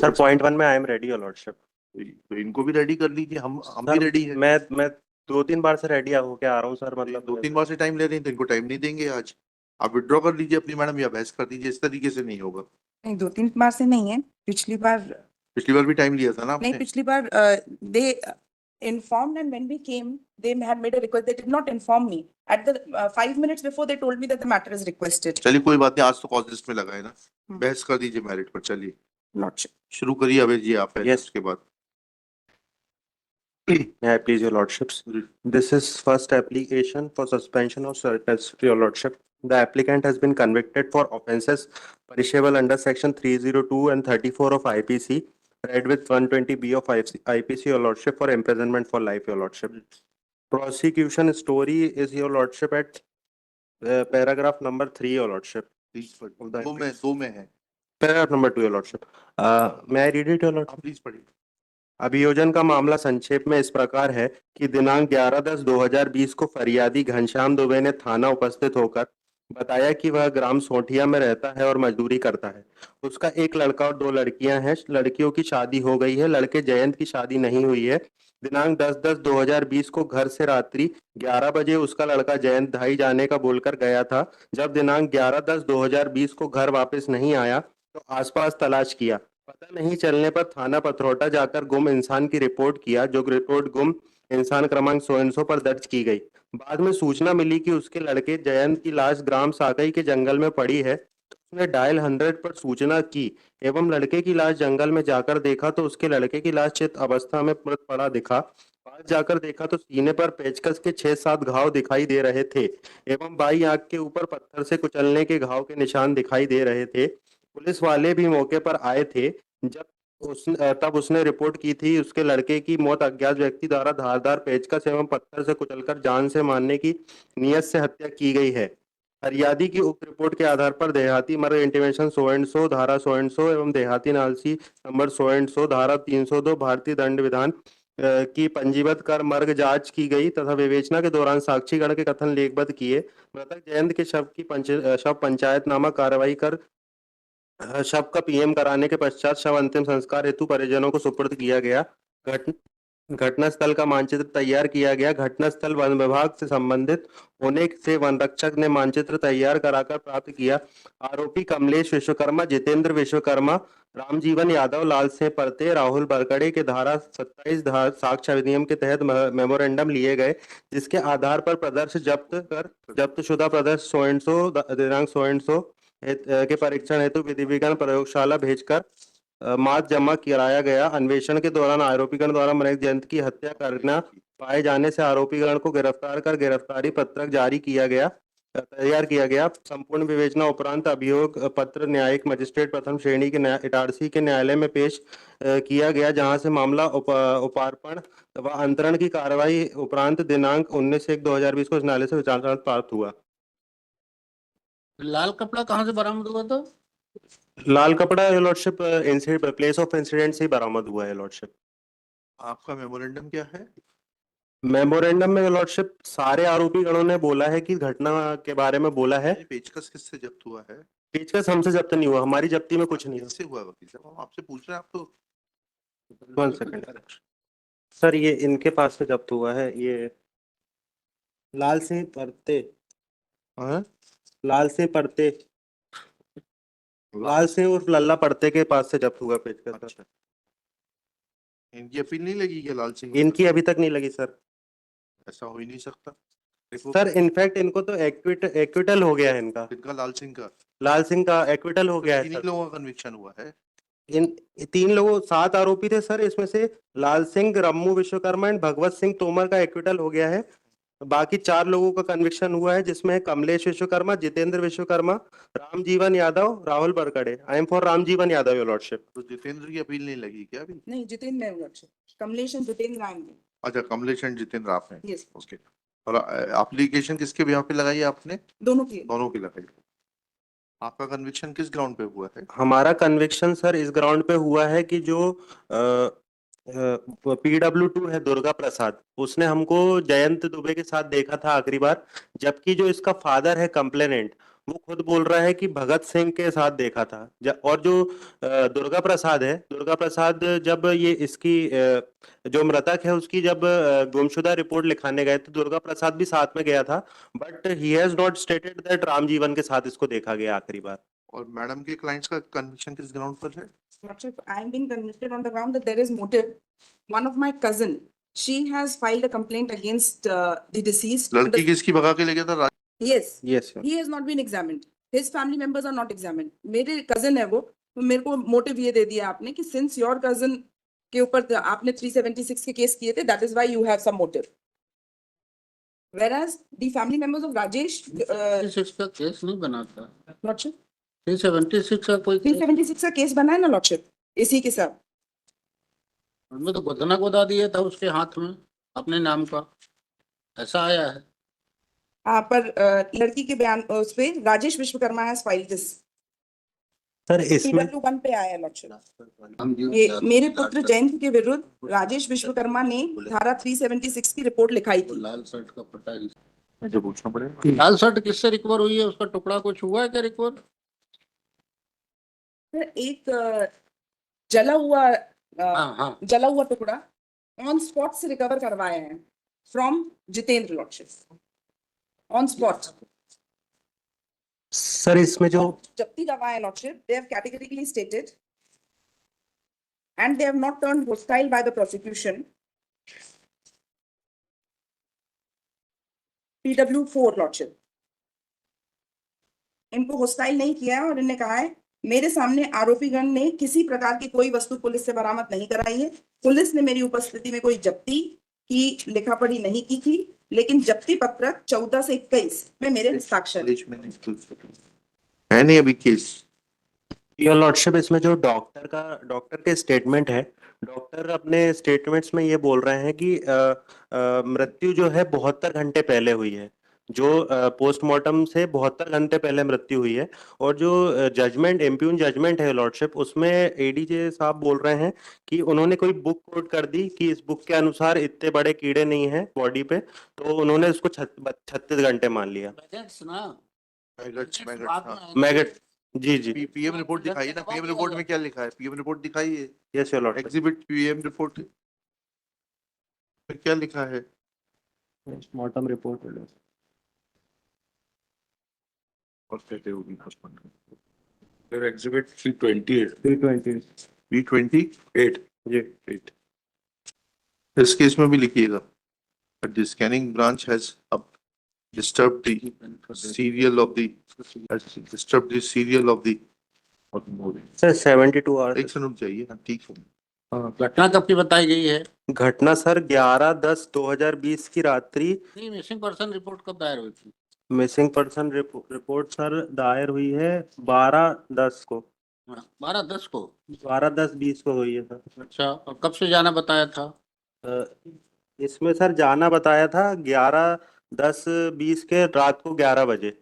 Sir point 1 में I am ready your lordship. तो इनको भी रेडी कर लीजिए, हम भी सर रेडी है। मैं 2-3 बार से रेडी होके आ रहा हूँ सर, मतलब 2-3 बार से टाइम ले रहे हैं तो इनको टाइम नहीं देंगे आज। आप विड्रॉ कर लीजिए अपनी मैडम, या बहस कर दीजिए, इस तरीके से नहीं होगा। नहीं, 2-3 बार से नहीं है, पिछली बार भी टाइम लिया था ना नहीं, आपने। पिछली बार they informed, and when we came they had made a request. They did not inform me at the 5 minutes before. They told me that the matter is requested. चलिए कोई बात नहीं, आज तो कॉज लिस्ट में लगा है ना, बहस कर दीजिए मेरिट पर। चलिए Lordship. शुरू करिए अभय जी आप। Yes. उसके बाद May I please your lordships? This is first application for suspension of service to your lordship. The applicant has been convicted for offences punishable under section 302 and 34 of IPC, read with 120B of IPC, your lordship, for imprisonment for life, your lordship. Prosecution story is, your lordship, at paragraph number 3, your lordship. दो में है। Paragraph number 2, your lordship. May I read it, your lordship? Please पढ़िए। अभियोजन का मामला संक्षेप में इस प्रकार है कि दिनांक 11/10/2020 को फरियादी घनश्याम दुबे ने थाना उपस्थित होकर बताया कि वह ग्राम सोठिया में रहता है और मजदूरी करता है। उसका एक लड़का और 2 लड़कियां हैं। लड़कियों की शादी हो गई है, लड़के जयंत की शादी नहीं हुई है। दिनांक 10/10/2020 को घर से रात्रि 11 बजे उसका लड़का जयंत धाई जाने का बोलकर गया था। जब दिनांक 11/10/2020 को घर वापस नहीं आया तो आसपास तलाश किया। पता नहीं चलने पर थाना पथरौटा जाकर गुम इंसान की रिपोर्ट किया, जो रिपोर्ट गुम इंसान क्रमांक 100 पर दर्ज की गई। बाद में सूचना मिली कि उसके लड़के जयंत की लाश ग्राम साकई के जंगल में पड़ी है। उसने डायल 100 पर सूचना की एवं लड़के की लाश जंगल में जाकर देखा तो उसके लड़के की लाश चित अवस्था में मृत पड़ा दिखा। पास जाकर देखा तो सीने पर पेचकस के 6-7 घाव दिखाई दे रहे थे एवं बाई आंख के ऊपर पत्थर से कुचलने के घाव के निशान दिखाई दे रहे थे। पुलिस वाले भी मौके पर आए थे। तब उसने रिपोर्ट की थी उसके लड़के की मौत अज्ञात व्यक्ति द्वारा धारदार पेचकस एवं पत्थर से कुचलकर जान से मारने की नियत से हत्या की गई है। फरियादी की उक्त रिपोर्ट के आधार पर देहाती मर्डर इंटीमेशन 100 धारा 100 एवं देहाती नालसी नंबर 100 धारा 302 भारतीय दंड विधान की पंजीबद्ध कर मर्ग जांच की गई तथा विवेचना के दौरान साक्षीगण के कथन लेखबद्ध किए। मृतक जयंत के शव पंचायतनामा कार्रवाई कर शव का पीएम कराने के पश्चात शव अंतिम संस्कार हेतु परिजनों को सुपुर्द किया गया। घटनास्थल का मानचित्र तैयार किया गया। घटनास्थल वन विभाग से संबंधित होने से वन रक्षक ने मानचित्र तैयार कराकर प्राप्त किया। आरोपी कमलेश विश्वकर्मा, जितेंद्र विश्वकर्मा, रामजीवन यादव, लाल सिंह परते, राहुल बरकड़े के धारा 27 साक्ष्य अधिनियम के तहत मेमोरेंडम लिए गए, जिसके आधार पर प्रदर्श जब्तशुदा प्रदर्श 100 दिनांक 100 के परीक्षण हेतु विधि विज्ञान प्रयोगशाला भेजकर मात जमा कराया गया। अन्वेषण के दौरान आरोपीगण द्वारा मृतक जयंत की हत्या करना पाए जाने से आरोपीगण को गिरफ्तार कर गिरफ्तारी पत्रक तैयार किया गया। संपूर्ण विवेचना उपरांत अभियोग पत्र न्यायिक मजिस्ट्रेट प्रथम श्रेणी के इटारसी के न्यायालय में पेश किया गया, जहां से मामला उपार्पण व अंतरण की कार्रवाई उपरांत दिनांक 19/1/2020 को इस न्यायालय से विचार प्राप्त हुआ। लाल कपड़ा कहाँ से बरामद हुआ था? लाल कपड़ा लॉर्डशिप प्लेस ऑफ इंसिडेंट से ही बरामद हुआ है लॉर्डशिप। आपका मेमोरेंडम क्या है? मेमोरेंडम में लॉर्डशिप सारे आरोपी गणों ने बोला है कि घटना के बारे में बोला है। पेचकस किससे जब्त हुआ है? पेचकस हमसे जब्त नहीं हुआ, हमारी जब्ती में कुछ नहीं हुआ। किससे हुआ वकील साहब? हम आपसे पूछ रहे हैं, आप तो 1 सेकंड सर, ये इनके पास से जब्त हुआ है। ये लाल सिंह परते, लाल सिंह परते, लाल सिंह उर्फ लल्ला परते के पास से जब्त हुआ पेचकस। अच्छा। इनकी अपील नहीं लगी क्या लाल सिंह? इनकी अभी तक नहीं लगी सर। ऐसा हो ही नहीं सकता सर। इनफैक्ट इनको तो एक्विटल हो गया है इनका। इनका लाल सिंह का एक्विटल हो गया है। तीन लोगों का कन्विक्शन हुआ है। इन 3 लोगों 7 आरोपी थे सर, इसमें से लाल सिंह, रम्मू विश्वकर्मा एंड भगवत सिंह तोमर का एक्विटल हो गया है। बाकी 4 लोगों का कन्विक्शन हुआ है, जिसमें Kamlesh Vishwakarma, Jitendra Vishwakarma, Ramjivan Yadav, Rahul Barkade. I am for Ramjivan Yadav your lordship. तो जितेंद्र की अपील नहीं लगी क्या अभी? नहीं, जितेंद्र है लॉर्डशिप। कमलेश एंड जितेंद्र आएंगे। अच्छा, कमलेश एंड जितेंद्र आप हैं। यस। ओके। और एप्लीकेशन किसके यहाँ पे लगाई आपने? दोनों की लगाई। आपका कन्विक्शन किस ग्राउंड पे हुआ है? हमारा कन्विक्शन सर इस ग्राउंड पे हुआ है कि जो PW2 है दुर्गा प्रसाद, उसने हमको जयंत दुबे के साथ देखा था आखिरी बार, जबकि जो इसका फादर है कंप्लेनेंट, वो खुद बोल रहा है कि भगत सिंह के साथ देखा था। और जो दुर्गा प्रसाद है, दुर्गा प्रसाद जब ये इसकी जो मृतक है उसकी जब गुमशुदा रिपोर्ट लिखाने गए तो दुर्गा प्रसाद भी साथ में गया था, but he has not stated that Ram जीवन के साथ इसको देखा गया आखिरी बार। और मैडम के क्लाइंट्स का कन्विक्शन किस ग्राउंड पर है? Lordship, I am being convicted on the ground that there is motive. One of my cousin, she has filed a complaint against the deceased. लड़की किसकी भगा के ले गया था? Yes, yes he has not been examined. His family members are not examined. मेरे cousin है वो, तो मेरे को motive ये दे दिया आपने कि since your cousin के ऊपर आपने 376 के केस किए थे, that is why you have some motive. Whereas the family members of Rajesh, 376 का केस नहीं बना था। Lordship, 376 का कोई केस 376 का केस बना है ना Lordship, इसी के साथ। उनमें तो गोदना गोदा दिया था उसके हाथ में अपने नाम का, ऐसा आया है। पर लड़की के बयान उस पे Rajesh Vishwakarma has filed this. Sir इसमें PW1 पे आया है लॉर्डशिप। हम जी- ये मेरे पुत्र जयंत के विरुद्ध राजेश विश्वकर्मा ने धारा 376 की रिपोर्ट लिखाई वो थी। लाल शर्ट का पता है। मुझे पूछना पड़ेगा। लाल शर्ट किससे रिकवर हुई है? उसका टुकड़ा कुछ हुआ है क्या रिकवर? फिर एक जला हुआ हाँ जला हुआ टुकड़ा ऑन स्पॉट से रिकवर करवाए हैं from Jitendra lordship, on spot. Sir इसमें जो जब्ती करवाए lordship, they have categorically stated and they have not turned hostile by the prosecution. PW4 lordship, इनको हॉस्टाइल नहीं किया है और इन्हें कहा है मेरे सामने आरोपीगण ने किसी प्रकार की कोई वस्तु पुलिस से बरामद नहीं कराई है। पुलिस ने मेरी उपस्थिति में कोई जब्ती की लिखा पढ़ी नहीं की थी, लेकिन जब्ती पत्रक 14 से 21 में मेरे हस्ताक्षर हैं। है नहीं अभी केस। योर लॉर्डशिप, इसमें जो डॉक्टर के स्टेटमेंट है, डॉक्टर अपने स्टेटमेंट्स में ये बोल रहे हैं कि मृत्यु जो है 72 घंटे पहले हुई है, जो पोस्टमार्टम से 72 घंटे पहले मृत्यु हुई है। और जो जजमेंट, इम्प्यून जजमेंट है लॉर्डशिप, उसमें एडीजे साहब बोल रहे हैं कि उन्होंने कोई बुक कोट कर दी कि इस बुक के अनुसार इतने बड़े कीड़े नहीं हैं बॉडी पे, तो उन्होंने उसको 36 घंटे मान लिया। मैगट्स ना, मैगट्स, बाद में हाँ। आए। मैगट, जी जी, पीएम रिपोर्ट दिखाई है ना, पीएम रिपोर्ट में क्या लिखा है? पीएम रिपोर्ट दिखाई है, yes your lordship. Exhibit PM report में क्या लिखा है? पोस्टमार्टम रिपोर्ट और कहते होगी पोस्टमार्टम फिर एग्जिबिट 328 320 328 जी। 8 इस केस में भी लिखिएगा, but the scanning branch has disturbed the serial of the sir 72 hours. एक से रुक जाइए। हाँ ठीक है। घटना कब की बताई गई है? घटना सर 11/10/2020 की रात्रि। नहीं, मिसिंग पर्सन रिपोर्ट कब दायर हुई थी? मिसिंग पर्सन रिपोर्ट सर दायर हुई है 12/10 को, 12/10 को। 12/10/20 को हुई है सर। अच्छा, और कब से जाना बताया था? इसमें सर जाना बताया था 11/10/20 के रात को 11 बजे।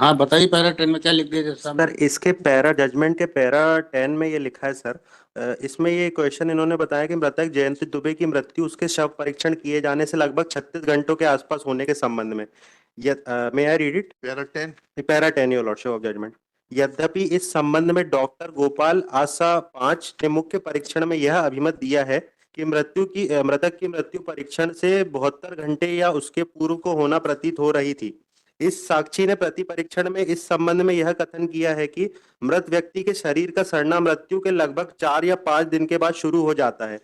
हाँ बताइए, पैरा 10 में क्या लिख दिया जैसा? सर इसके पैरा जजमेंट के पैरा 10 में ये लिखा है सर, इसमें ये क्वेश्चन इन्होंने बताया कि मृतक जयंत दुबे की मृत्यु उसके शव परीक्षण किए जाने से लगभग 36 घंटों के आसपास होने के संबंध में। May I read it? Para 10 your lordship of judgment. यद्यपि इस संबंध में डॉक्टर गोपाल आशा 5 ने मुख्य परीक्षण में यह अभिमत दिया है कि मृतक की मृत्यु परीक्षण से 72 घंटे या उसके पूर्व को होना प्रतीत हो रही थी। इस साक्षी ने प्रति परीक्षण में इस संबंध में यह कथन किया है कि मृत व्यक्ति के शरीर का सड़ना मृत्यु के लगभग 4 या 5 दिन के बाद शुरू हो जाता है,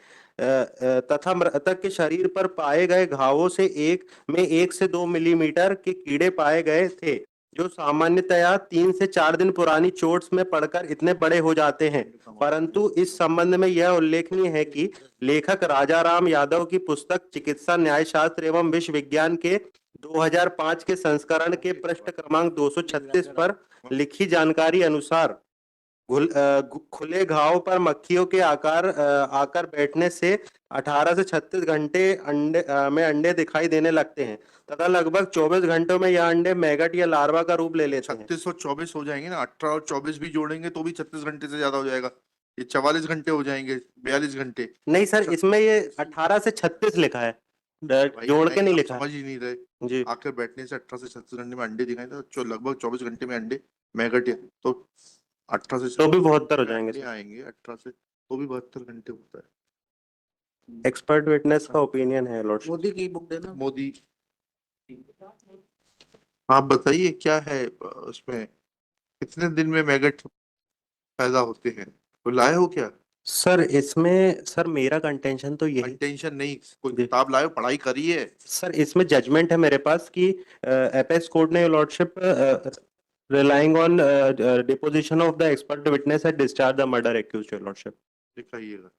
तथा मृतक के शरीर पर पाए गए घावों से 1 से 2 मिलीमीटर के कीड़े पाए गए थे, जो सामान्यतया 3 से 4 दिन पुरानी चोट्स में पड़कर इतने बड़े हो जाते हैं। परंतु इस संबंध में यह उल्लेखनीय है कि लेखक राजाराम यादव की पुस्तक चिकित्सा न्यायशास्त्र एवं विश्व विज्ञान के 2005 के संस्करण के पृष्ठ क्रमांक 236 पर लिखी जानकारी अनुसार खुले घाव पर मक्खियों के आकर बैठने से 18 से 36 घंटे में अंडे दिखाई देने लगते हैं, तथा लगभग 24 घंटों में यह अंडे मैगट या लार्वा का रूप ले लेते हैं। 36 और 24 हो जाएंगे ना, 18 और 24 भी जोड़ेंगे तो भी 36 घंटे से ज्यादा हो जाएगा। ये 44 घंटे हो जाएंगे, 42 घंटे। नहीं सर, इसमें ये 18 से 36 लिखा है। भाई जोड़ के नहीं आप लिखा है। समझ ही नहीं रहे। जी आकर बैठने से 18 से 36 घंटे में अंडे दिखाए तो लगभग 24 घंटे में अंडे मैगट तो 18 से तो भी 36 72 हो में जाएंगे अंडे सर। आएंगे 18 से तो भी 72 घंटे होता है। एक्सपर्ट विटनेस का ओपिनियन है लॉर्डशिप। मोदी की बुक देना। मोदी आप बताइए क्या है उसमें कितने दिन में मैगट पैदा होते हैं तो लाए हो क्या? सर इसमें सर मेरा कंटेंशन तो यही। टेंशन नहीं कोई जी। किताब लाए हो पढ़ाई करिए। सर इसमें जजमेंट है मेरे पास कि एपेक्स कोर्ट ने lordship relying on deposition of the expert witness had discharged the murder accused your lordship. दिखाइएगा।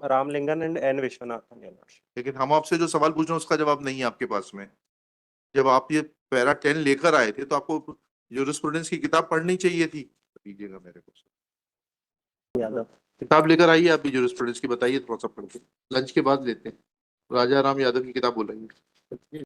Ramalingan and Viswanathan your lordship. लेकिन हम आपसे जो सवाल पूछ रहे हैं उसका जवाब नहीं है आपके पास में। जब आप ये पैरा 10 लेकर आए थे तो आपको जूरिस्प्रूडेंस की किताब पढ़नी चाहिए थी। दीजिएगा मेरे को यादव। किताब लेकर आइए आप भी जूरिस्प्रूडेंस की बताइए थोड़ा सा पढ़ के लंच के बाद लेते हैं। राजा राम यादव की किताब बोलेंगे।